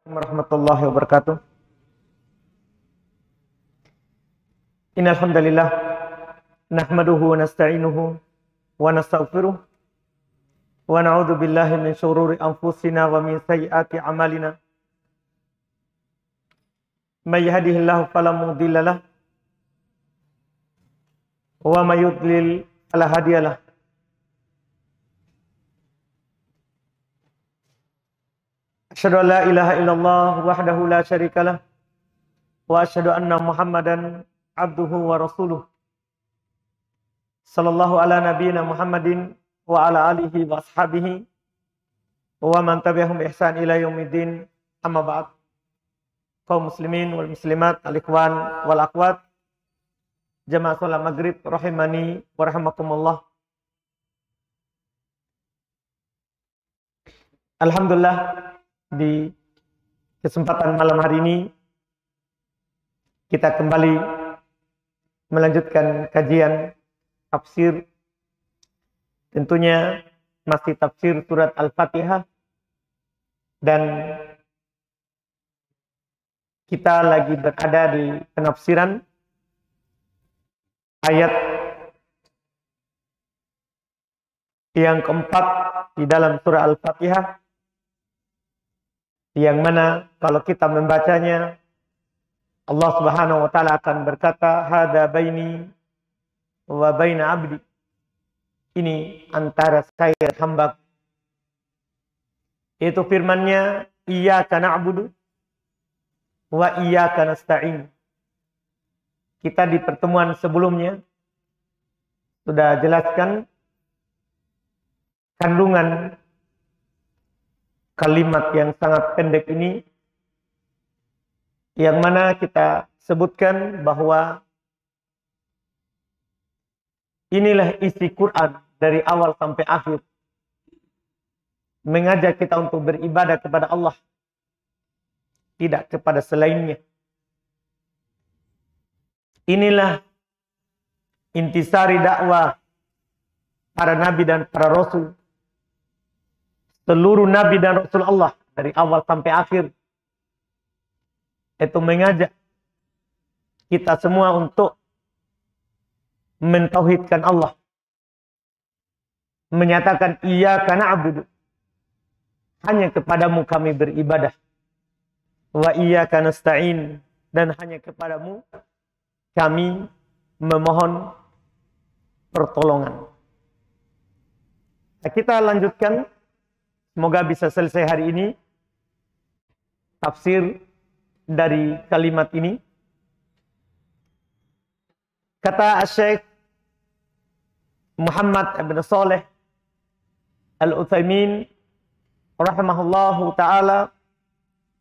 Warahmatullahi wabarakatuh. Innal hamdalillah nahmaduhu wa nasta'inuhu wa nastaghfiruh wa na'udzu billahi min shururi anfusina wa min sayyiati a'malina. May yahdihillahu fala mudilla lahu wa may yudlil fala hadiya lahu. Asyhadu an la ilaha illallah wahdahu la syarika lah wa asyhadu anna Muhammadan abduhu wa rasuluh. Sallallahu ala nabiyyina Muhammadin wa ala alihi wa ashabihi wa man tabi'ahum bi ihsan ila yaumiddin. Amma ba'd. Kaum muslimin wal muslimat, al-ikhwan wal akhwat, jamaah salat maghrib rahimani wa rahimakumullah. Alhamdulillah, di kesempatan malam hari ini kita kembali melanjutkan kajian tafsir, tentunya masih tafsir surat Al-Fatihah, dan kita lagi berada di penafsiran ayat yang keempat di dalam surah Al-Fatihah, yang mana kalau kita membacanya, Allah Subhanahu wa taala akan berkata, "Hada baini wa baina abdi." Ini antara saya dan hamba. Itu firman-Nya, "Iyyaka na'budu wa iyyaka nasta'in." Kita di pertemuan sebelumnya sudah jelaskan kandungan kalimat yang sangat pendek ini, yang mana kita sebutkan bahwa inilah isi Quran dari awal sampai akhir, mengajak kita untuk beribadah kepada Allah, tidak kepada selainnya. Inilah intisari dakwah para nabi dan para rasul. Seluruh nabi dan rasul Allah dari awal sampai akhir itu mengajak kita semua untuk mentauhidkan Allah, menyatakan iyyaka na'budu, hanya kepadamu kami beribadah, wa iyyaka nasta'in, dan hanya kepadamu kami memohon pertolongan. Nah, kita lanjutkan. Semoga bisa selesai hari ini tafsir dari kalimat ini. Kata Syekh Muhammad ibn Shalih Al-Utsaimin rahimahullahu ta'ala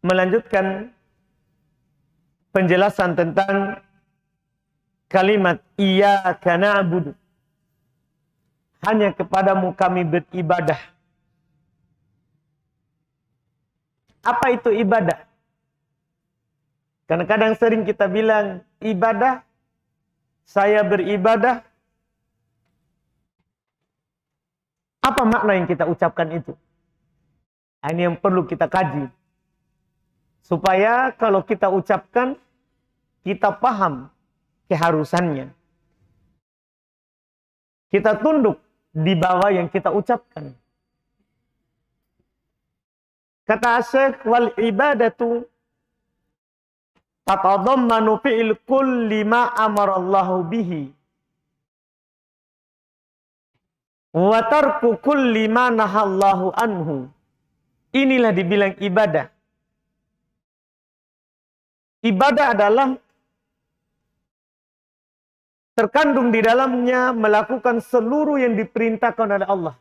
melanjutkan penjelasan tentang kalimat iyyaka na'budu, hanya kepadamu kami beribadah. Apa itu ibadah? Kadang-kadang sering kita bilang ibadah, saya beribadah. Apa makna yang kita ucapkan itu? Ini yang perlu kita kaji. Supaya kalau kita ucapkan, kita paham keharusannya. Kita tunduk di bawah yang kita ucapkan. Kata Syekh, wal ibadatu tatadammanu fi'il kulli ma amarallahu bihi wa tarku kulli ma nahallahu anhu. Inilah dibilang ibadah. Ibadah adalah terkandung di dalamnya melakukan seluruh yang diperintahkan oleh Allah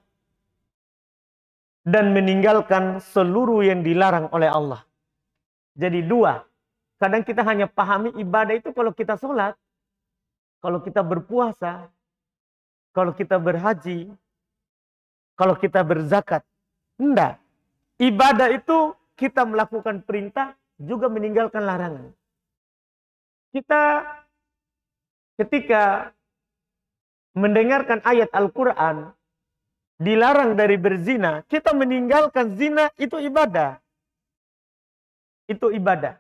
dan meninggalkan seluruh yang dilarang oleh Allah. Jadi dua. Kadang kita hanya pahami ibadah itu kalau kita sholat, kalau kita berpuasa, kalau kita berhaji, kalau kita berzakat. Enggak. Ibadah itu kita melakukan perintah, juga meninggalkan larangan. Kita ketika mendengarkan ayat Al-Quran, dilarang dari berzina, kita meninggalkan zina, itu ibadah. itu ibadah.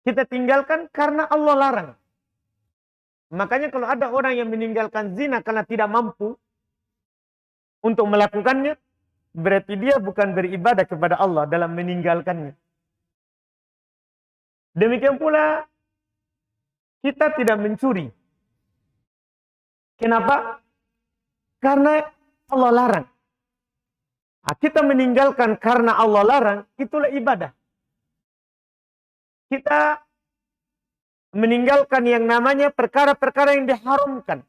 Kita tinggalkan karena Allah larang. Makanya kalau ada orang yang meninggalkan zina karena tidak mampu untuk melakukannya, berarti dia bukan beribadah kepada Allah dalam meninggalkannya. Demikian pula kita tidak mencuri. Kenapa? Karena Allah larang. Nah, kita meninggalkan karena Allah larang, itulah ibadah. Kita meninggalkan yang namanya perkara-perkara yang diharamkan.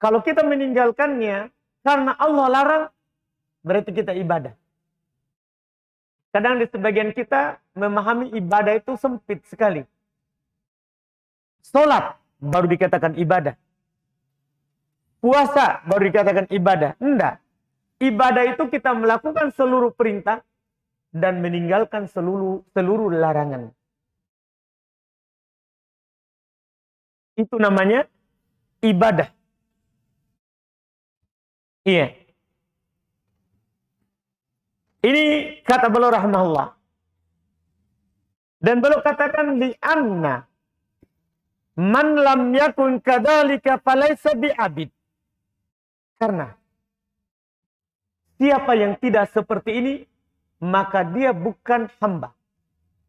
Kalau kita meninggalkannya karena Allah larang, berarti kita ibadah. Kadang di sebagian kita memahami ibadah itu sempit sekali. Sholat baru dikatakan ibadah. Puasa baru dikatakan ibadah. Enggak. Ibadah itu kita melakukan seluruh perintah dan meninggalkan seluruh larangan. Itu namanya ibadah. Iya. Ini kata beliau rahimahullah. Dan beliau katakan li'anna man lam yakun kadzalika falaysa bi'abid. Karena siapa yang tidak seperti ini, maka dia bukan hamba.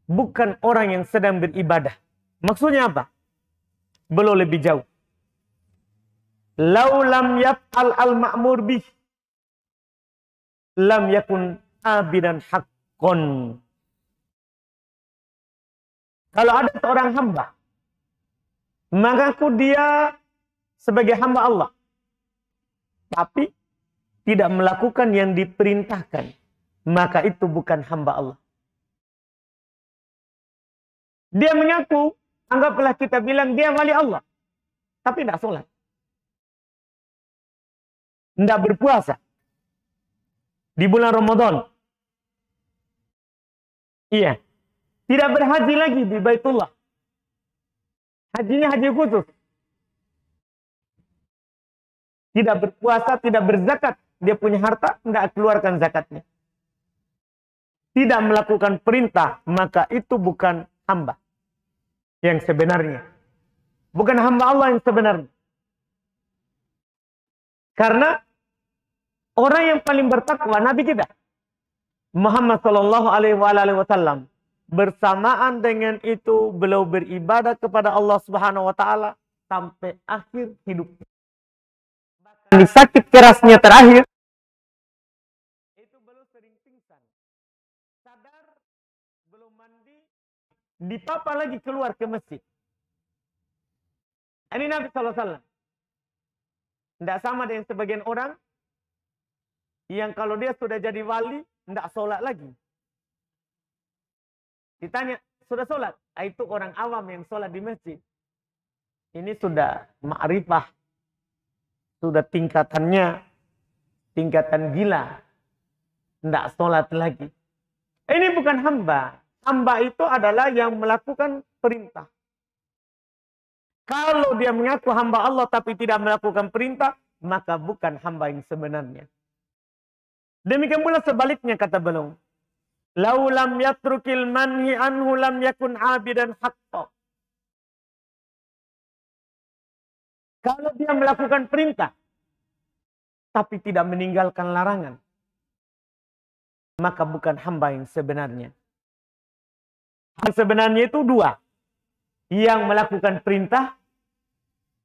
Bukan orang yang sedang beribadah. Maksudnya apa? Belum lebih jauh. Lau lam yaf'al al-ma'mur bih, lam yakun abidan haqqon. Kalau ada seorang hamba, mengaku dia sebagai hamba Allah, tapi tidak melakukan yang diperintahkan, maka itu bukan hamba Allah. Dia mengaku, anggaplah kita bilang dia wali Allah, tapi tidak sholat, tidak berpuasa di bulan Ramadan. Iya, tidak berhaji lagi di Baitullah. Hajinya haji khusus. Tidak berpuasa, tidak berzakat. Dia punya harta, tidak keluarkan zakatnya. Tidak melakukan perintah, maka itu bukan hamba yang sebenarnya. Bukan hamba Allah yang sebenarnya. Karena orang yang paling bertakwa, Nabi kita, Muhammad Sallallahu Alaihi Wasallam, bersamaan dengan itu beliau beribadah kepada Allah Subhanahu Wa Taala sampai akhir hidupnya. Bahkan di sakit kerasnya terakhir, itu beliau sering pingsan. Sadar, belum mandi, dipapa lagi keluar ke masjid. Ini Nabi Sallallahu Alaihi Wasallam. Tidak sama dengan sebagian orang yang kalau dia sudah jadi wali, tidak sholat lagi. Ditanya, sudah sholat? Itu orang awam yang sholat di masjid. Ini sudah ma'rifah. Sudah tingkatan gila. Tidak sholat lagi. Ini bukan hamba. Hamba itu adalah yang melakukan perintah. Kalau dia mengaku hamba Allah tapi tidak melakukan perintah, maka bukan hamba yang sebenarnya. Demikian pula sebaliknya kata beliau. Lau lam yatrukil manhi anhu lam yakun abidan haqqa. Kalau dia melakukan perintah tapi tidak meninggalkan larangan, maka bukan hamba yang sebenarnya. Yang sebenarnya itu dua. Yang melakukan perintah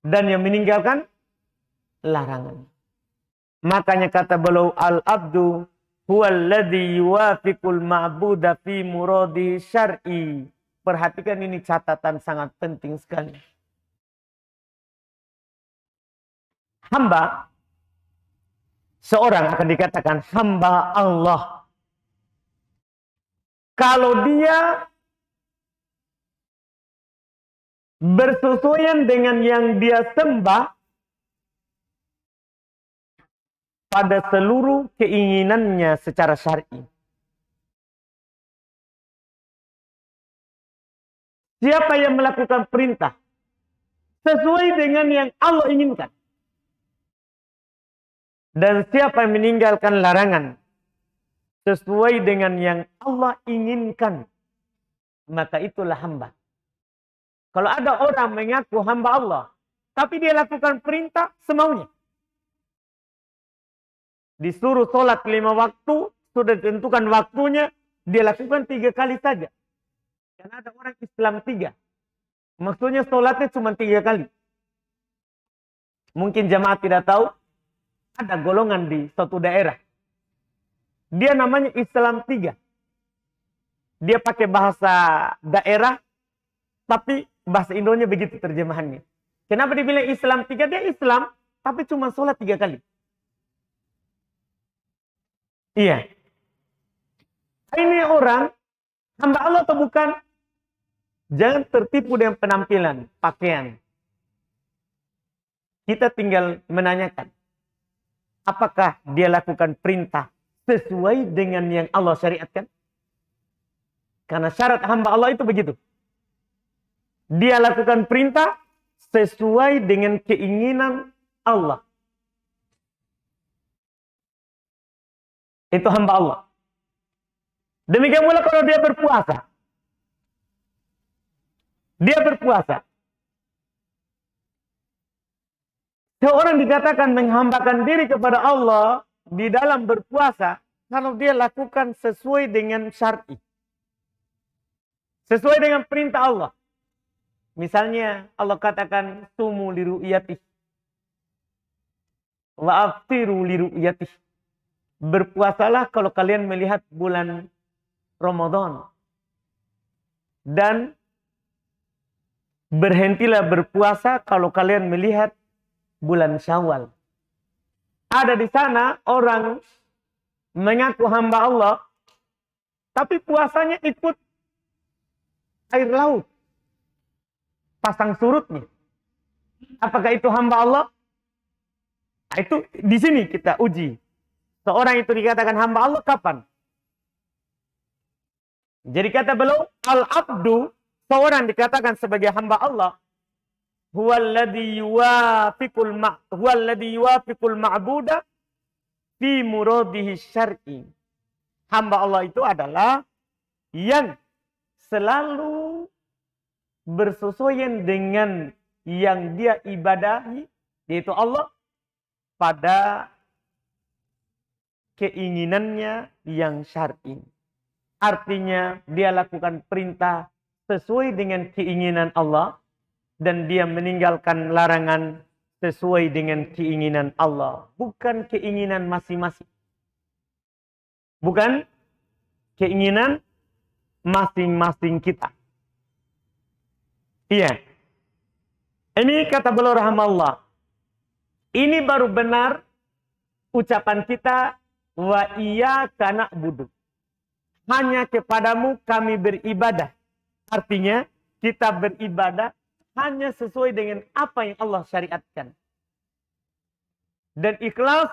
dan yang meninggalkan larangan. Makanya kata beliau, al-abdu huwallazi yuwafiqul ma'buda fi muradi syar'i. Perhatikan ini catatan sangat penting sekali. Hamba, seorang akan dikatakan hamba Allah kalau dia bersesuaian dengan yang dia sembah pada seluruh keinginannya secara syar'i. Siapa yang melakukan perintah sesuai dengan yang Allah inginkan, dan siapa yang meninggalkan larangan sesuai dengan yang Allah inginkan, maka itulah hamba. Kalau ada orang mengaku hamba Allah, tapi dia lakukan perintah semaunya. Disuruh sholat 5 waktu, sudah ditentukan waktunya, dia lakukan 3 kali saja. Karena ada orang Islam 3. Maksudnya sholatnya cuma 3 kali. Mungkin jamaah tidak tahu, ada golongan di suatu daerah. Dia namanya Islam 3. Dia pakai bahasa daerah, tapi bahasa Indonya begitu terjemahannya. Kenapa dibilang Islam 3? Dia Islam, tapi cuma sholat 3 kali. Iya. Ini orang, hamba Allah atau bukan? Jangan tertipu dengan penampilan, pakaian. Kita tinggal menanyakan, apakah dia lakukan perintah sesuai dengan yang Allah syariatkan? Karena syarat hamba Allah itu begitu. Dia lakukan perintah sesuai dengan keinginan Allah. Itu hamba Allah. Demikian pula kalau dia berpuasa. Dia berpuasa. Seorang dikatakan menghambakan diri kepada Allah di dalam berpuasa kalau dia lakukan sesuai dengan syar'i. Sesuai dengan perintah Allah. Misalnya Allah katakan sumu li ru'yatih wa aftiru li ru'yatih. Berpuasalah kalau kalian melihat bulan Ramadan. Dan berhentilah berpuasa kalau kalian melihat bulan Syawal. Ada di sana orang mengaku hamba Allah, tapi puasanya ikut air laut. Pasang surutnya. Apakah itu hamba Allah? Itu di sini kita uji. Seorang itu dikatakan hamba Allah kapan? Jadi kata beliau, al-abdu, seorang dikatakan sebagai hamba Allah, huwallazi yuwafiqul ma'buda fi muradihi syar'i. Hamba Allah itu adalah yang selalu bersesuaian dengan yang dia ibadahi, yaitu Allah, pada keinginannya yang syar'i. Artinya dia lakukan perintah sesuai dengan keinginan Allah dan dia meninggalkan larangan sesuai dengan keinginan Allah, bukan keinginan masing-masing. Bukan keinginan masing-masing kita. Iya. Ini kata beliau rahimahullah. Ini baru benar ucapan kita, wa iyyaka na'budu. Hanya kepadamu kami beribadah. Artinya kita beribadah hanya sesuai dengan apa yang Allah syariatkan. Dan ikhlas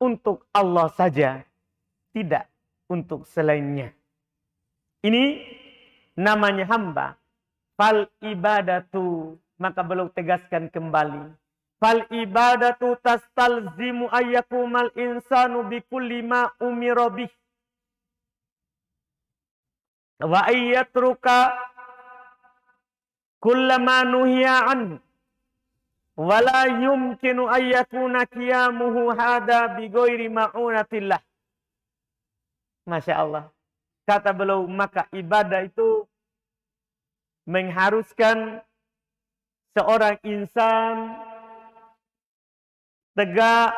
untuk Allah saja, tidak untuk selainnya. Ini namanya hamba. Fal ibadatu, maka beliau tegaskan kembali. Fal ibadatu tastalzimu ayyakumal insanu bikulli ma umira bih. Wa ayyatruka kullama nuhiya anhu. Wa la yumkinu ayyakuna qiyamuhu hada bighairi ma'unatillah. Masya Allah. Kata beliau, maka ibadah itu mengharuskan seorang insan tegak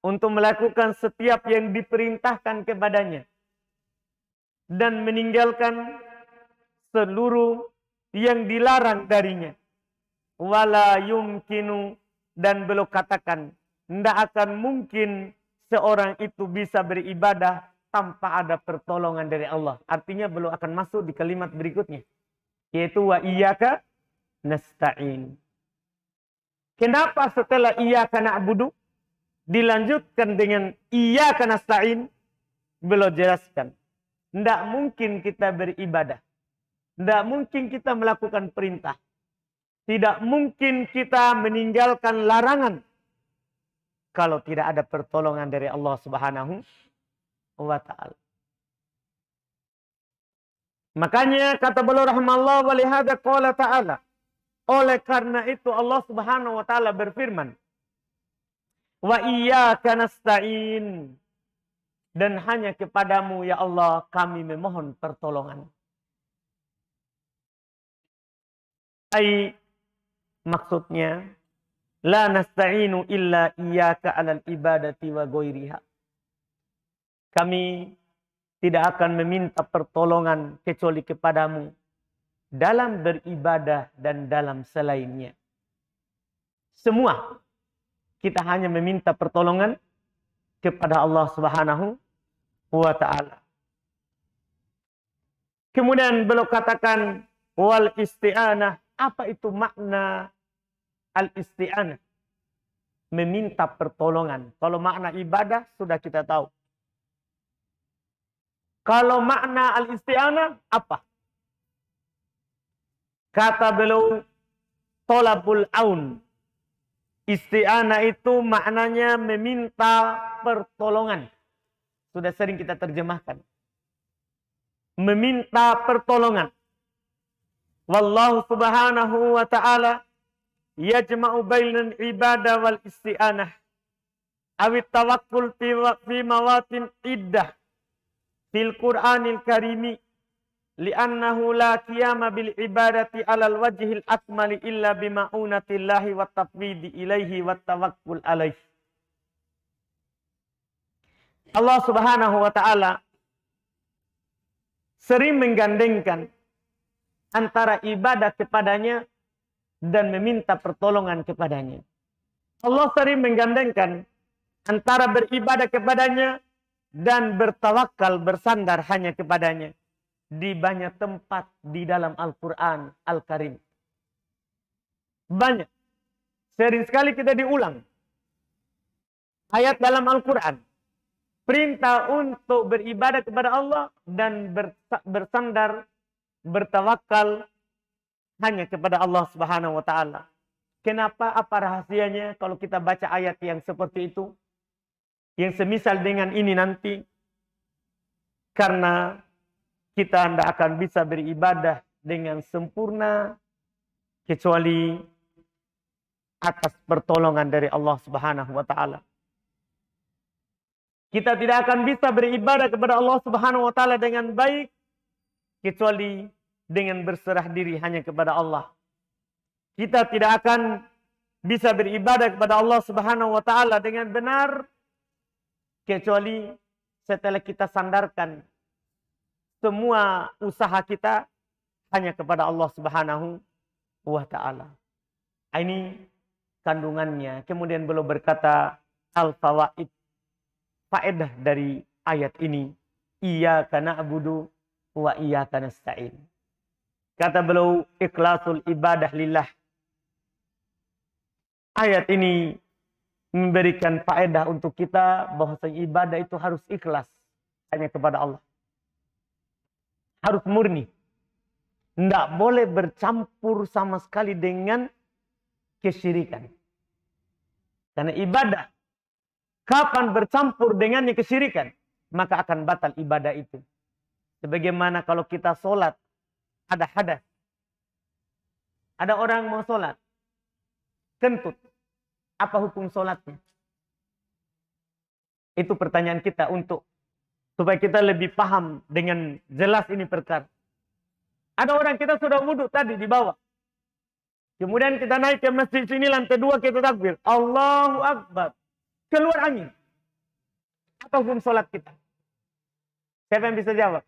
untuk melakukan setiap yang diperintahkan kepadanya dan meninggalkan seluruh yang dilarang darinya. Wala yumkinu, dan beliau katakan tidak akan mungkin seorang itu bisa beribadah tanpa ada pertolongan dari Allah. Artinya beliau akan masuk di kalimat berikutnya, yaitu wa iyyaka nasta'in. Kenapa setelah iyyaka na'budu dilanjutkan dengan iyyaka nasta'in? Beliau jelaskan, tidak mungkin kita beribadah, tidak mungkin kita melakukan perintah, tidak mungkin kita meninggalkan larangan kalau tidak ada pertolongan dari Allah Subhanahu wa ta'ala. Makanya kata beliau rahimahullah, wa lihada qala ta'ala. Oleh karena itu Allah Subhanahu wa taala berfirman, wa iyyaka nasta'in. Dan hanya kepadamu ya Allah kami memohon pertolongan. Ai maksudnya la nasta'inu illa iyyaka 'alal ibadati wa ghairiha. Kami tidak akan meminta pertolongan kecuali kepadamu dalam beribadah dan dalam selainnya. Semua kita hanya meminta pertolongan kepada Allah Subhanahu wa ta'ala. Kemudian beliau katakan wal isti'anah. Apa itu makna al-isti'anah? Meminta pertolongan. Kalau makna ibadah sudah kita tahu. Kalau makna al-isti'anah apa? Kata beliau tolabul aun. Isti'anah itu maknanya meminta pertolongan. Sudah sering kita terjemahkan. Meminta pertolongan. Wallahu subhanahu wa ta'ala yajma'u bainal ibadah wal isti'anah. Awit tawakkul fi mawatin iddah. Fil Qur'anil karimi. Li'annahu la qiyama bil ibadati alal wajhil akmali illa bima'unatillahi wa tafwidi ilaihi wa tawakkul alaihi. Allah Subhanahu wa ta'ala sering menggandengkan antara ibadah kepadanya dan meminta pertolongan kepadanya. Allah sering menggandengkan antara beribadah kepadanya dan bertawakal bersandar hanya kepadanya. Di banyak tempat di dalam Al-Quran Al-Karim. Banyak. Sering sekali kita diulang. Ayat dalam Al-Quran. Perintah untuk beribadah kepada Allah dan bersandar, bertawakal hanya kepada Allah Subhanahu wa ta'ala. Kenapa? Apa rahasianya kalau kita baca ayat yang seperti itu? Yang semisal dengan ini nanti. Karena kita tidak akan bisa beribadah dengan sempurna kecuali atas pertolongan dari Allah Subhanahu wa ta'ala. Kita tidak akan bisa beribadah kepada Allah Subhanahu wa ta'ala dengan baik kecuali dengan berserah diri hanya kepada Allah. Kita tidak akan bisa beribadah kepada Allah Subhanahu wa ta'ala dengan benar kecuali setelah kita sandarkan semua usaha kita hanya kepada Allah Subhanahu wa ta'ala. Ini kandungannya. Kemudian beliau berkata al-fawaid. Faedah dari ayat ini. Iyyaka na'budu wa iyyaka nasta'in. Kata beliau ikhlasul ibadah lillah. Ayat ini memberikan faedah untuk kita bahwasanya ibadah itu harus ikhlas hanya kepada Allah. Harus murni. Tidak boleh bercampur sama sekali dengan kesyirikan. Karena ibadah, kapan bercampur dengannya kesyirikan, maka akan batal ibadah itu. Sebagaimana kalau kita sholat, ada hadas. Ada orang mau sholat, kentut. Apa hukum sholatnya? Itu pertanyaan kita supaya kita lebih paham dengan jelas ini perkara. Ada orang kita sudah wudhu tadi di bawah. Kemudian kita naik ke masjid sini lantai 2 kita takbir. Allahu Akbar. Keluar angin. Apa hukum sholat kita? Siapa yang bisa jawab?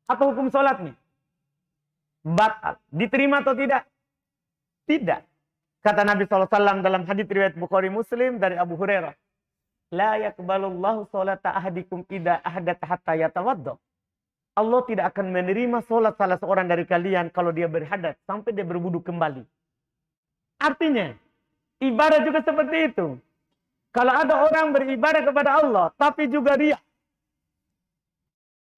Apa hukum sholatnya? Batal. Diterima atau tidak? Tidak. Kata Nabi SAW dalam hadits riwayat Bukhari Muslim dari Abu Hurairah. La yakbalullahu sholata ahadikum idza ahdatha hatta yatawadda. Allah tidak akan menerima sholat salah seorang dari kalian kalau dia berhadas sampai dia berwudu kembali. Artinya, ibadah juga seperti itu. Kalau ada orang beribadah kepada Allah tapi juga riya.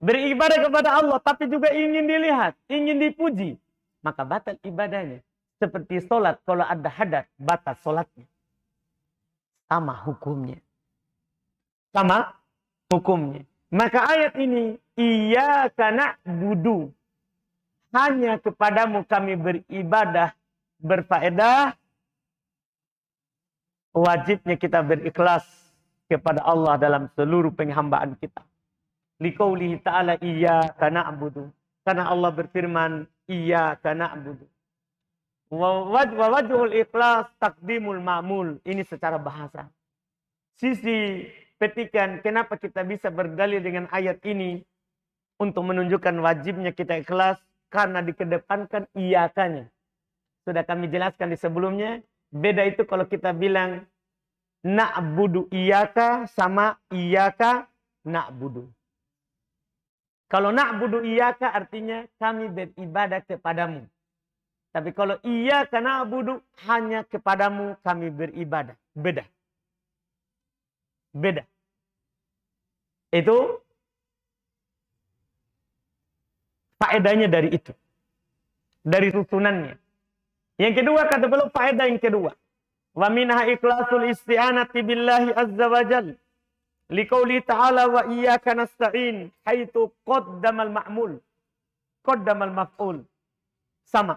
Beribadah kepada Allah tapi juga ingin dilihat, ingin dipuji, maka batal ibadahnya. Seperti sholat, kalau ada hadas, batal sholatnya. Sama hukumnya. Sama hukumnya. Maka ayat ini, iyyaka na'budu, hanya kepadamu kami beribadah, berfaedah, wajibnya kita berikhlas kepada Allah dalam seluruh penghambaan kita. Liqaulihi ta'ala iyyaka na'budu. Karena Allah berfirman, iyyaka na'budu. Wa wajhul ikhlas taqdimul ma'mul. Ini secara bahasa. Sisi petikan kenapa kita bisa berdalil dengan ayat ini untuk menunjukkan wajibnya kita ikhlas karena dikedepankan iyakanya. Sudah kami jelaskan di sebelumnya, beda itu kalau kita bilang na'budu iyaka sama iyaka na'budu. Kalau na'budu iyaka artinya kami beribadah kepadamu. Tapi kalau iyaka na'budu hanya kepadamu kami beribadah. Beda. Beda. Itu faedahnya dari itu. Dari susunannya. Yang kedua kata beliau faedah yang kedua. Wa minha ikhlasul isti'anati billahi azza wa jalla. Liqauli ta'ala wa iyyaka nasta'in haitsu qaddamal ma'mul. Qaddamal maf'ul. Sama.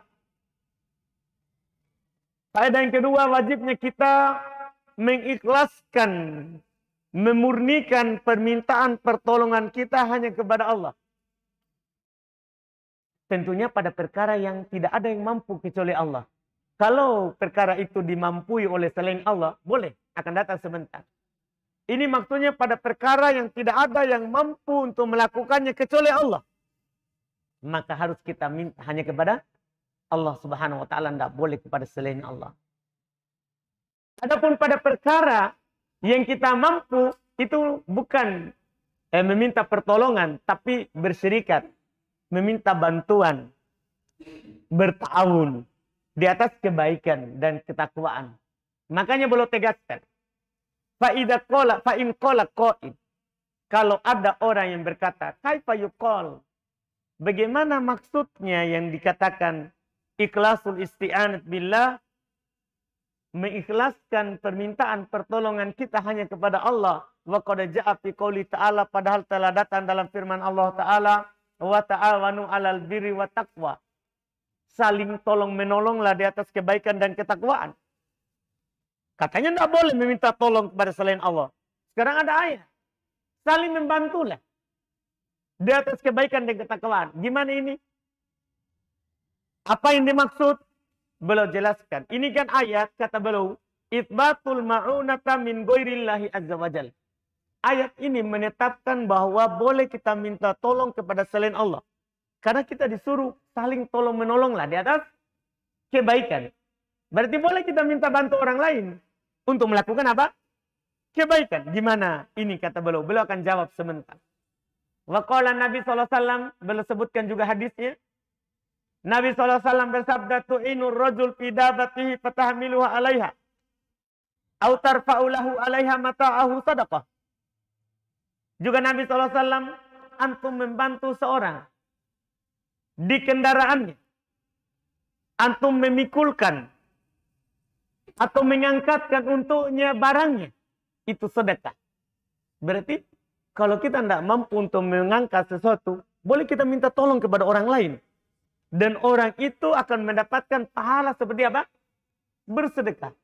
Faedah yang kedua wajibnya kita mengikhlaskan, memurnikan permintaan pertolongan kita hanya kepada Allah. Tentunya pada perkara yang tidak ada yang mampu kecuali Allah. Kalau perkara itu dimampui oleh selain Allah, boleh, akan datang sebentar. Ini maksudnya pada perkara yang tidak ada yang mampu untuk melakukannya kecuali Allah. Maka harus kita minta hanya kepada Allah Subhanahu wa taala, tidak boleh kepada selain Allah. Adapun pada perkara yang kita mampu, itu bukan meminta pertolongan, tapi berserikat, meminta bantuan, bertawun di atas kebaikan dan ketakwaan. Makanya beliau tegaskan, fa'in qala qa'id. Kalau ada orang yang berkata, kaifa yuqal? Bagaimana maksudnya yang dikatakan ikhlasul isti'anat billah, mengikhlaskan permintaan pertolongan kita hanya kepada Allah. Wa qad ja'a fi qouli ta'ala, padahal telah datang dalam firman Allah Ta'ala, wa ta'awanu 'alal birri wa taqwa. Saling tolong menolonglah di atas kebaikan dan ketakwaan. Katanya tidak boleh meminta tolong kepada selain Allah. Sekarang ada ayat. Saling membantulah di atas kebaikan dan ketakwaan. Gimana ini? Apa yang dimaksud? Beliau jelaskan. Ini kan ayat, kata beliau, itsbatul ma'unata min ghairillahi azza wajal. Ayat ini menetapkan bahwa boleh kita minta tolong kepada selain Allah. Karena kita disuruh saling tolong menolonglah di atas kebaikan. Berarti boleh kita minta bantu orang lain untuk melakukan apa? Kebaikan. Gimana? Ini kata beliau. Beliau akan jawab sebentar. Wa qala Nabi SAW, beliau sebutkan juga hadisnya. Nabi SAW bersabda, tu'inur rajul fi dabatihi fatahmiluha 'alaiha aw tarfa'u lahu 'alaiha mata'ahu sadaqah. Juga Nabi SAW, antum membantu seorang di kendaraannya, antum memikulkan atau mengangkatkan untuknya barangnya, itu sedekah. Berarti kalau kita tidak mampu untuk mengangkat sesuatu, boleh kita minta tolong kepada orang lain. Dan orang itu akan mendapatkan pahala seperti apa? Bersedekah.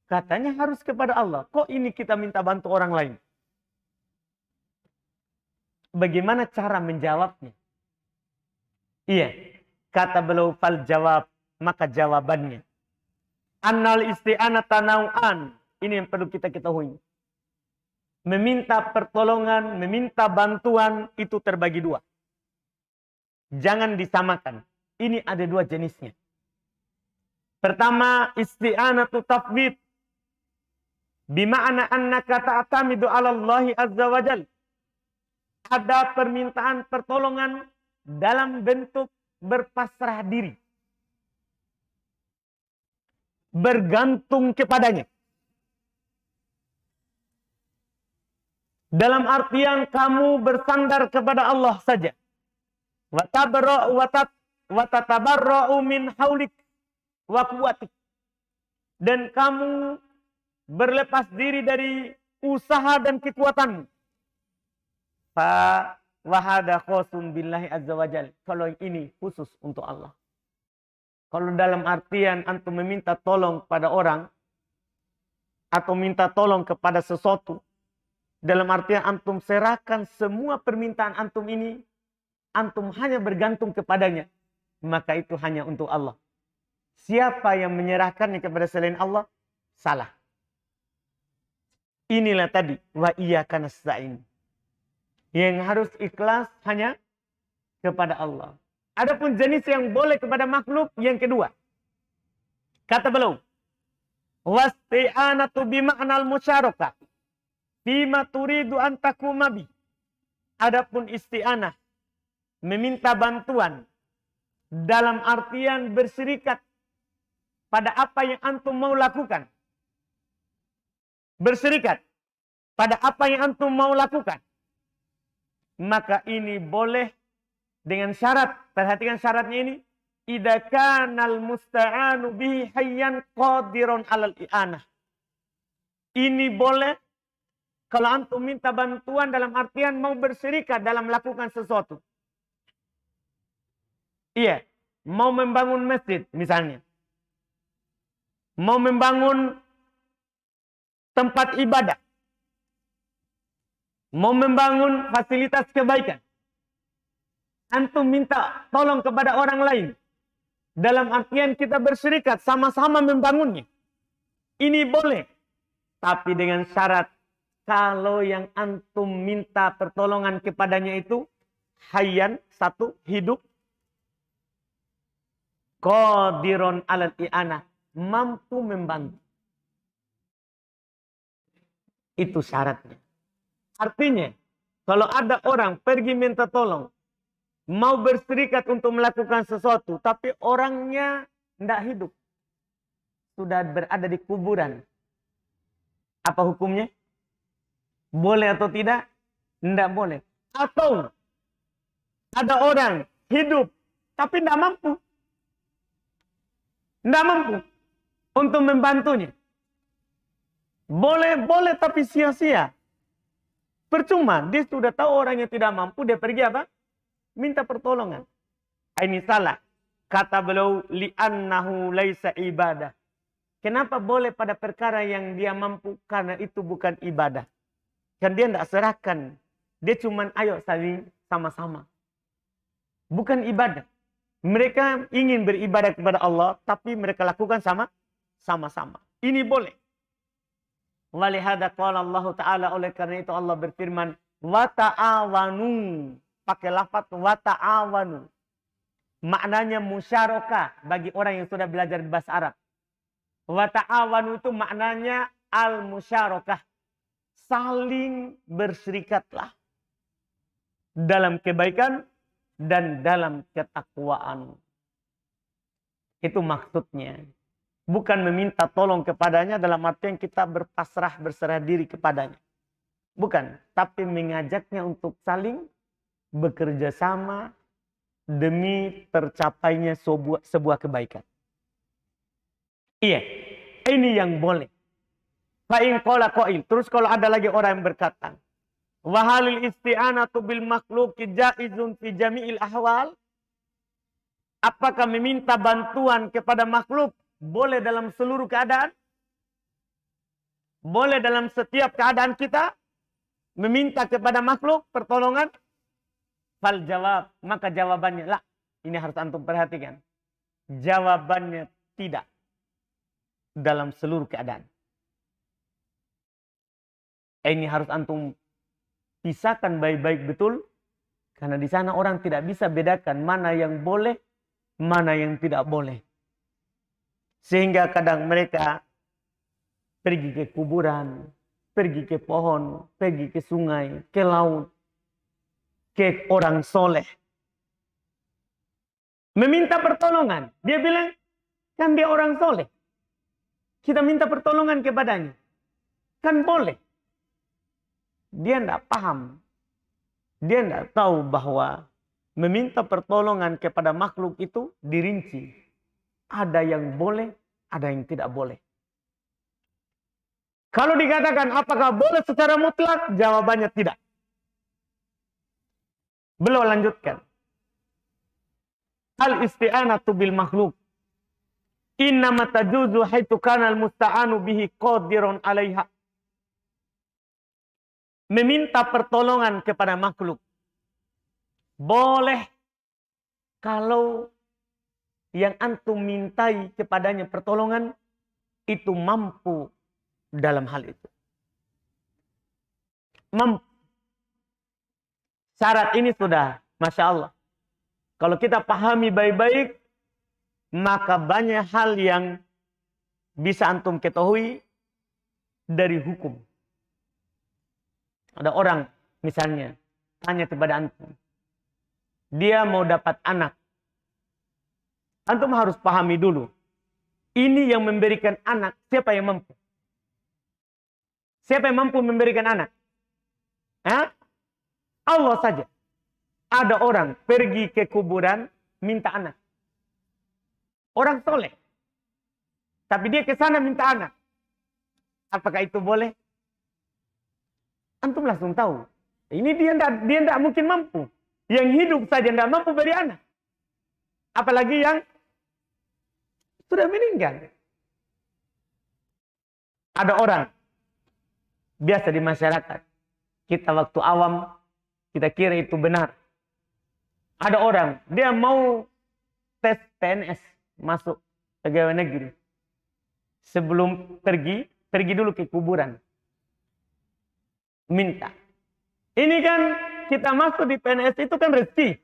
Katanya harus kepada Allah. Kok ini kita minta bantu orang lain? Bagaimana cara menjawabnya? Iya. Kata beliau, fal jawab. Maka jawabannya. Annal isti'anata nau'an. Ini yang perlu kita ketahui. Meminta pertolongan, meminta bantuan itu terbagi dua. Jangan disamakan. Ini ada dua jenisnya. Pertama, isti'anatu tafwid. Bima'ana annaka ta'tamidu 'ala Allah azza wa jalla. Ada permintaan pertolongan dalam bentuk berpasrah diri. Bergantung kepadanya. Dalam artian kamu bersandar kepada Allah saja. Wa tatabarra'u min haulik wa quwwatik. Dan kamu berlepas diri dari usaha dan kekuatanmu. wahada khosum billahi azza wajal. Kalau ini khusus untuk Allah. Kalau dalam artian antum meminta tolong pada orang atau minta tolong kepada sesuatu, dalam artian antum serahkan semua permintaan antum ini, antum hanya bergantung kepadanya, maka itu hanya untuk Allah. Siapa yang menyerahkannya kepada selain Allah, salah. Inilah tadi, wa iyyaka nasta'in. Yang harus ikhlas hanya kepada Allah. Adapun jenis yang boleh kepada makhluk yang kedua. Kata beliau, wasti'anatu bima'nal musyarakah fima turidu an takuma bi. Adapun isti'anah, meminta bantuan dalam artian berserikat pada apa yang antum mau lakukan. Berserikat pada apa yang antum mau lakukan. Maka ini boleh dengan syarat. Perhatikan syaratnya ini. Idza kanal musta'anu bihi hayyan qadirun 'alal i'anah. Ini boleh kalau antum minta bantuan dalam artian mau berserikat dalam melakukan sesuatu. Iya, mau membangun masjid misalnya. Mau membangun tempat ibadah. Mau membangun fasilitas kebaikan. Antum minta tolong kepada orang lain. Dalam artian kita berserikat sama-sama membangunnya. Ini boleh. Tapi dengan syarat kalau yang antum minta pertolongan kepadanya itu hayyan, satu, hidup. Qadirun 'alal i'anah, mampu membantu. Itu syaratnya. Artinya, kalau ada orang pergi minta tolong, mau berserikat untuk melakukan sesuatu, tapi orangnya tidak hidup. Sudah berada di kuburan. Apa hukumnya? Boleh atau tidak? Tidak boleh. Atau ada orang hidup, tapi tidak mampu. Tidak mampu untuk membantunya. Boleh tapi sia-sia. Percuma, dia sudah tahu orangnya tidak mampu, dia pergi apa? Minta pertolongan. Ini salah. Kata beliau, li'annahu laisa ibadah. Kenapa boleh pada perkara yang dia mampu? Karena itu bukan ibadah. Kan dia tidak serahkan. Dia cuma ayo saling sama-sama. Bukan ibadah. Mereka ingin beribadah kepada Allah, tapi mereka lakukan sama-sama. Ini boleh. Walihada qala Allah Ta'ala, oleh karena itu Allah berfirman, wa ta'awanu. Pakai lafaz wa ta'awanu. Maknanya musyarakah bagi orang yang sudah belajar bahasa Arab. Wa ta'awanu itu maknanya al-musyarakah. Saling berserikatlah dalam kebaikan dan dalam ketakwaan. Itu maksudnya. Bukan meminta tolong kepadanya dalam artian kita berserah diri kepadanya. Bukan. Tapi mengajaknya untuk saling bekerja sama demi tercapainya sebuah kebaikan. Iya. Ini yang boleh. Fa'in qala qail. Terus kalau ada lagi orang yang berkata, wa halil isti'anatu bil makhluqi jaizun fi jami'il ahwal. Apakah meminta bantuan kepada makhluk boleh dalam seluruh keadaan? Boleh dalam setiap keadaan kita meminta kepada makhluk pertolongan? Fal jawab, maka jawabannya lah. Ini harus antum perhatikan. Jawabannya tidak. Dalam seluruh keadaan. Ini harus antum pisahkan baik-baik betul. Karena di sana orang tidak bisa bedakan mana yang boleh, mana yang tidak boleh. Sehingga kadang mereka pergi ke kuburan, pergi ke pohon, pergi ke sungai, ke laut, ke orang soleh. Meminta pertolongan. Dia bilang, kan dia orang soleh. Kita minta pertolongan kepadanya. Kan boleh. Dia tidak paham. Dia tidak tahu bahwa meminta pertolongan kepada makhluk itu dirinci. Ada yang boleh, ada yang tidak boleh. Kalau dikatakan apakah boleh secara mutlak, jawabannya tidak. Beliau lanjutkan. Al-isti'anatu bil makhluk. Innama tajuzu haitu kana al-musta'anu bihi qadirun 'alaiha. Meminta pertolongan kepada makhluk boleh kalau yang antum mintai kepadanya pertolongan itu mampu dalam hal itu. Mampu. Syarat ini sudah, Masya Allah. Kalau kita pahami baik-baik, maka banyak hal yang bisa antum ketahui dari hukum. Ada orang misalnya tanya kepada antum, dia mau dapat anak. Antum harus pahami dulu, ini yang memberikan anak, siapa yang mampu? Siapa yang mampu memberikan anak? Allah saja. Ada orang pergi ke kuburan minta anak. Orang soleh. Tapi dia ke sana minta anak. Apakah itu boleh? Antum langsung tahu. Ini dia tidak mungkin mampu. Yang hidup saja tidak mampu beri anak. Apalagi yang sudah meninggal. Ada orang. Biasa di masyarakat. Kita waktu awam. Kita kira itu benar. Ada orang. Dia mau tes PNS. Masuk pegawai negeri. Sebelum pergi dulu ke kuburan. Minta. Ini kan kita masuk di PNS itu kan rezeki.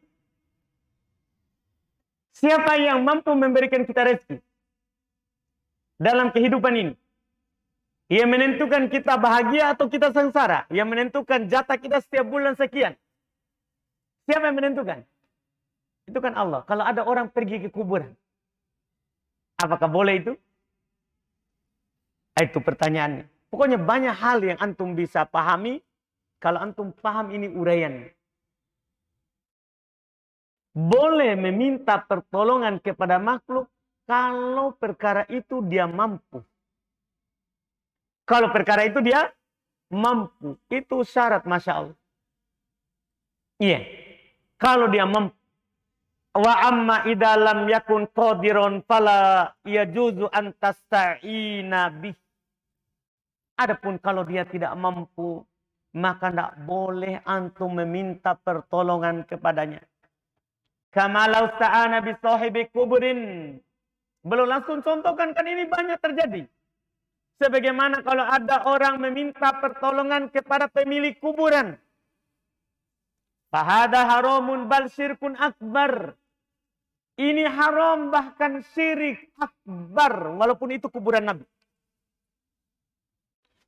Siapa yang mampu memberikan kita rezeki dalam kehidupan ini? Yang menentukan kita bahagia atau kita sengsara. Yang menentukan jatah kita setiap bulan sekian. Siapa yang menentukan? Itu kan Allah. Kalau ada orang pergi ke kuburan, apakah boleh itu? Itu pertanyaannya. Pokoknya banyak hal yang antum bisa pahami. Kalau antum paham ini uraian. Boleh meminta pertolongan kepada makhluk. Kalau perkara itu dia mampu. Kalau perkara itu dia mampu. Itu syarat, Masya Allah. Iya. Kalau dia mampu. Wa amma idalam yakun qadiron fala yajuzu an tasta'ina bih. Adapun kalau dia tidak mampu, maka tidak boleh antum meminta pertolongan kepadanya. Kama law sta'ana bi sahibi kubrin. Belum langsung contohkan, kan ini banyak terjadi. Sebagaimana kalau ada orang meminta pertolongan kepada pemilik kuburan. Fahada haramun bal syirkun akbar. Ini haram, bahkan syirik akbar. Walaupun itu kuburan Nabi.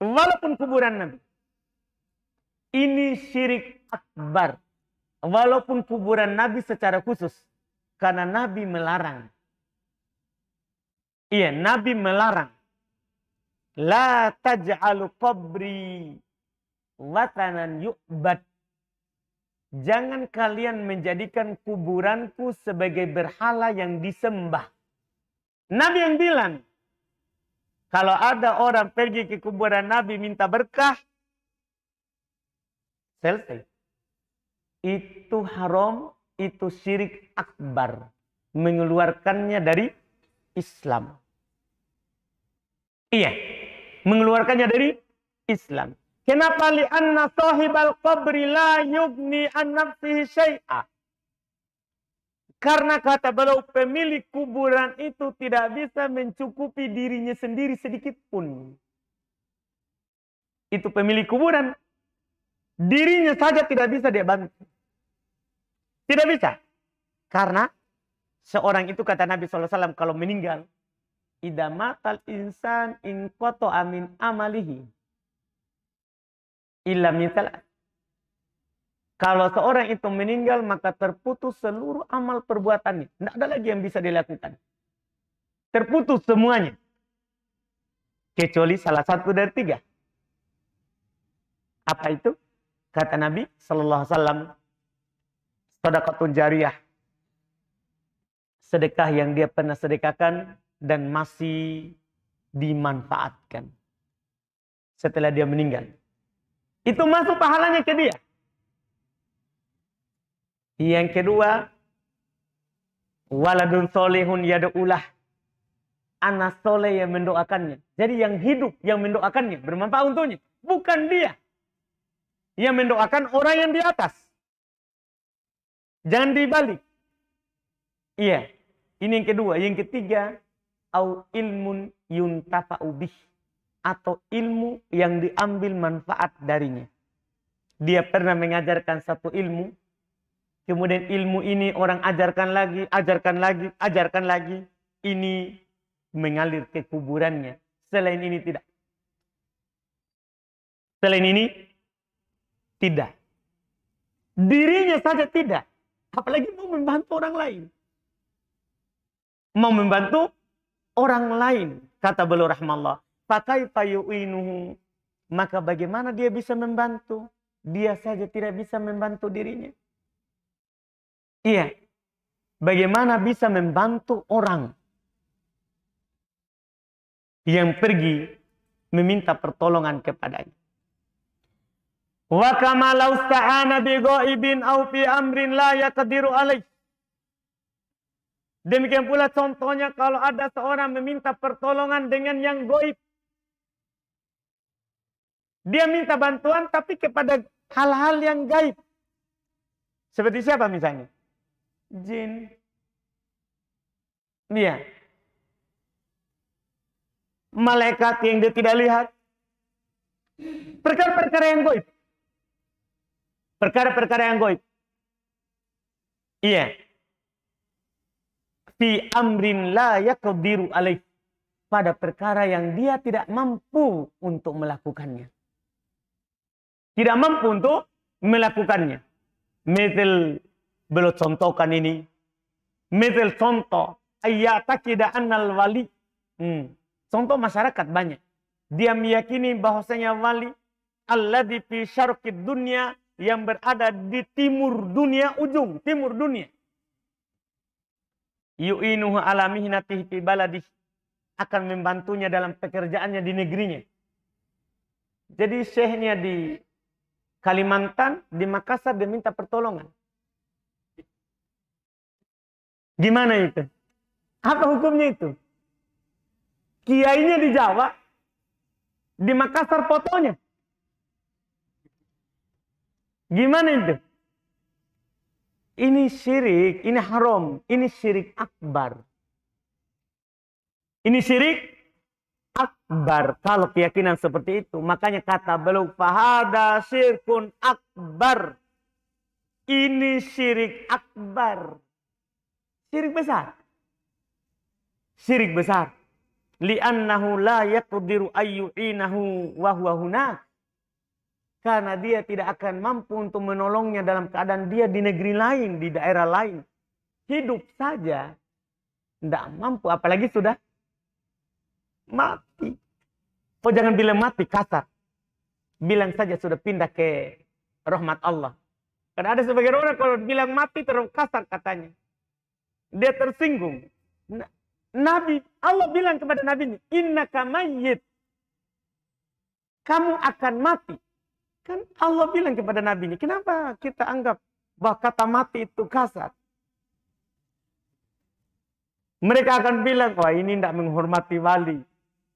Walaupun kuburan Nabi. Ini syirik akbar. Walaupun kuburan Nabi secara khusus. Karena Nabi melarang. Iya, Nabi melarang. La taj'alu qabri watanan yu'bad. Jangan kalian menjadikan kuburanku sebagai berhala yang disembah. Nabi yang bilang, kalau ada orang pergi ke kuburan Nabi minta berkah, selesai. Itu haram, itu syirik akbar. Mengeluarkannya dari Islam. Iya, mengeluarkannya dari Islam. Kenapa? Li'anna sahibal qabri la yugni an nafsihi syai'a. Karena kata beliau, pemilik kuburan itu tidak bisa mencukupi dirinya sendiri sedikit pun. Itu pemilik kuburan. Dirinya saja tidak bisa dia bantu. Tidak bisa. Karena seorang itu kata Nabi SAW kalau meninggal. Idza matal insan in qata'a min amalihi. Illa misal. Kalau seorang itu meninggal, maka terputus seluruh amal perbuatannya. Tidak ada lagi yang bisa dilakukan. Terputus semuanya. Kecuali salah satu dari 3. Apa itu? Kata Nabi Sallallahu Alaihi Wasallam, sedekahun jariyah. Sedekah yang dia pernah sedekahkan dan masih dimanfaatkan setelah dia meninggal. Itu masuk pahalanya ke dia. Yang kedua, waladun solehun yad'ulah. Anak soleh yang mendoakannya. Jadi yang hidup yang mendoakannya bermanfaat untuknya. Bukan dia. Yang mendoakan orang yang di atas. Jangan dibalik. Iya. Ini yang kedua. Yang ketiga, au ilmun yuntafa'u bih. Atau ilmu yang diambil manfaat darinya. Dia pernah mengajarkan satu ilmu. Kemudian ilmu ini orang ajarkan lagi, ajarkan lagi, ajarkan lagi. Ini mengalir ke kuburannya. Selain ini tidak. Selain ini tidak. Dirinya saja tidak. Apalagi mau membantu orang lain. Mau membantu orang lain. Kata beliau rahmallah. Fakaifa yu'inuhu. Maka bagaimana dia bisa membantu? Dia saja tidak bisa membantu dirinya. Iya. Bagaimana bisa membantu orang yang pergi meminta pertolongan kepadanya. Wa kama law sta'ana bi ghaibin aw fi amrin la yaqdiru alaih. Demikian pula contohnya kalau ada seorang meminta pertolongan dengan yang gaib. Dia minta bantuan tapi kepada hal-hal yang gaib. Seperti siapa misalnya? Jin. Iya. Malaikat yang dia tidak lihat. Perkara-perkara yang gaib. Perkara-perkara yang gaib. Iya. Fi amrin la yaqdiru alaih. Pada perkara yang dia tidak mampu untuk melakukannya. Tidak mampu untuk melakukannya. Misal beliau contohkan ini. Misal contoh. Ayyatakida annal wali. Contoh masyarakat banyak. Dia meyakini bahwasanya wali alladzi fi syarqid dunya yang berada di timur dunia, ujung timur dunia. Yu'inuhu ala mihnatihi fi baladih. Akan membantunya dalam pekerjaannya di negerinya. Jadi syekhnya di Kalimantan, di Makassar dia minta pertolongan. Gimana itu? Apa hukumnya itu? Kiainya di Jawa, di Makassar fotonya. Gimana itu? Ini syirik, ini haram, ini syirik akbar. Ini syirik akbar. Kalau keyakinan seperti itu, makanya kata beliau fahada syirkun akbar. Ini syirik akbar. Syirik besar. Syirik besar. Li'annahu la yaqdiru ayyu'inahu wa huwa hunak. Karena dia tidak akan mampu untuk menolongnya dalam keadaan dia di negeri lain, di daerah lain. Hidup saja tidak mampu, apalagi sudah mati. Oh jangan bilang mati, kasar. Bilang saja sudah pindah ke rahmat Allah. Karena ada sebagian orang kalau bilang mati terlalu kasar katanya. Dia tersinggung. Nabi, Allah bilang kepada Nabi ini, innaka mayyit. Kamu akan mati. Kan Allah bilang kepada Nabi ini, kenapa kita anggap bahwa kata mati itu kasar? Mereka akan bilang, wah ini tidak menghormati wali.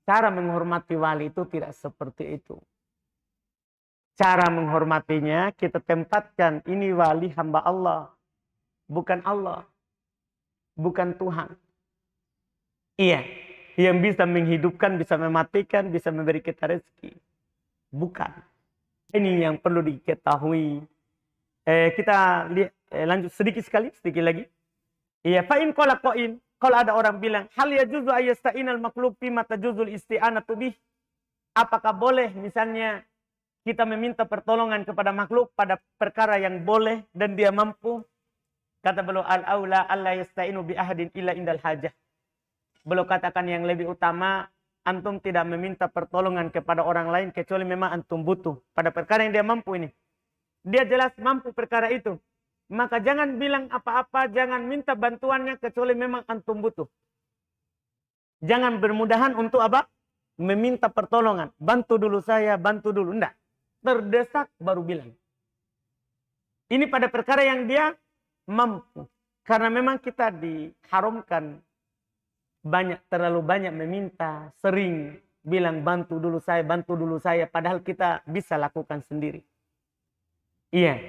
Cara menghormati wali itu tidak seperti itu. Cara menghormatinya kita tempatkan, ini wali hamba Allah. Bukan Allah. Bukan Tuhan. Iya, yang bisa menghidupkan, bisa mematikan, bisa memberi kita rezeki. Bukan. Ini yang perlu diketahui. Kita lihat, lanjut sedikit lagi. Iya, fa'in qala qa'in. Kalau ada orang bilang, hal yajuzu ayyasta'inal makhluk fima tajuzul isti'anatu bih. Apakah boleh misalnya kita meminta pertolongan kepada makhluk pada perkara yang boleh dan dia mampu? Kata beliau, al-aula alla yasta'inu bi ahadin illa indal hajah. Beliau katakan yang lebih utama, antum tidak meminta pertolongan kepada orang lain kecuali memang antum butuh. Pada perkara yang dia mampu ini. Dia jelas mampu perkara itu. Maka jangan bilang apa-apa, jangan minta bantuannya kecuali memang antum butuh. Jangan bermudahan untuk apa? Meminta pertolongan. Bantu dulu saya, bantu dulu. Enggak. Terdesak baru bilang. Ini pada perkara yang dia mampu. Karena memang kita diharamkan terlalu banyak meminta, sering bilang bantu dulu saya, padahal kita bisa lakukan sendiri. Iya,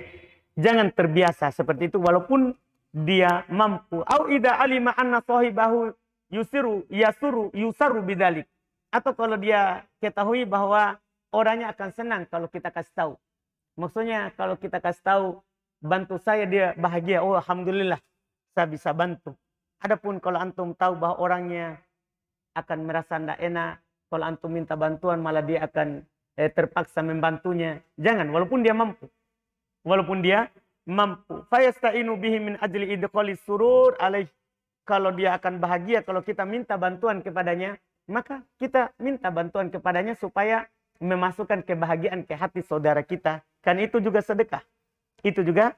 jangan terbiasa seperti itu walaupun dia mampu. Au idza alima anna sahibahu yusaru bidzalik. Atau kalau dia ketahui bahwa orangnya akan senang kalau kita kasih tahu. Maksudnya kalau kita kasih tahu bantu saya, dia bahagia. Oh, alhamdulillah saya bisa bantu. Adapun kalau antum tahu bahwa orangnya akan merasa tidak enak, kalau antum minta bantuan malah dia akan terpaksa membantunya. Jangan, walaupun dia mampu. Walaupun dia mampu. Fayasta'inu bihi min ajli idqalis surur alaih. Kalau dia akan bahagia kalau kita minta bantuan kepadanya, maka kita minta bantuan kepadanya supaya memasukkan kebahagiaan ke hati saudara kita. Kan itu juga sedekah. Itu juga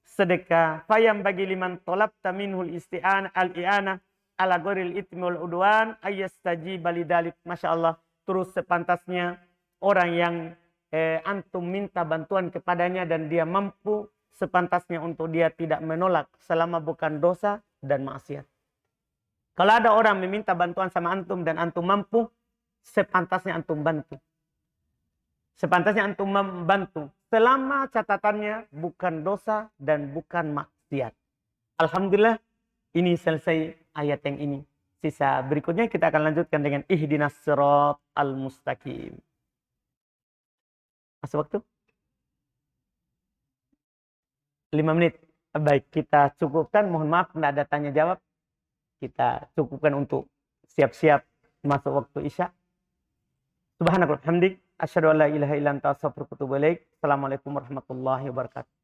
sedekah. Fayam bagi liman tolabta minhul isti'an al-i'ana ala ghairil itsmi wal udwan ayyastajiba lidalik. Masya Allah. Terus sepantasnya orang yang antum minta bantuan kepadanya dan dia mampu, sepantasnya untuk dia tidak menolak selama bukan dosa dan maksiat. Kalau ada orang meminta bantuan sama antum dan antum mampu, sepantasnya antum bantu. Sepantasnya antum membantu selama catatannya bukan dosa dan bukan maksiat. Alhamdulillah, ini selesai ayat yang ini. Sisa berikutnya kita akan lanjutkan dengan ihdinas sirat al-mustaqim. Masuk waktu? 5 menit. Baik, kita cukupkan. Mohon maaf tidak ada tanya jawab. Kita cukupkan untuk siap-siap masuk waktu Isya. Subhanallah, hamdik. Asyhadu an la ilaha illa anta astaghfiruka wa atubu ilaik. Assalamualaikum warahmatullahi wabarakatuh.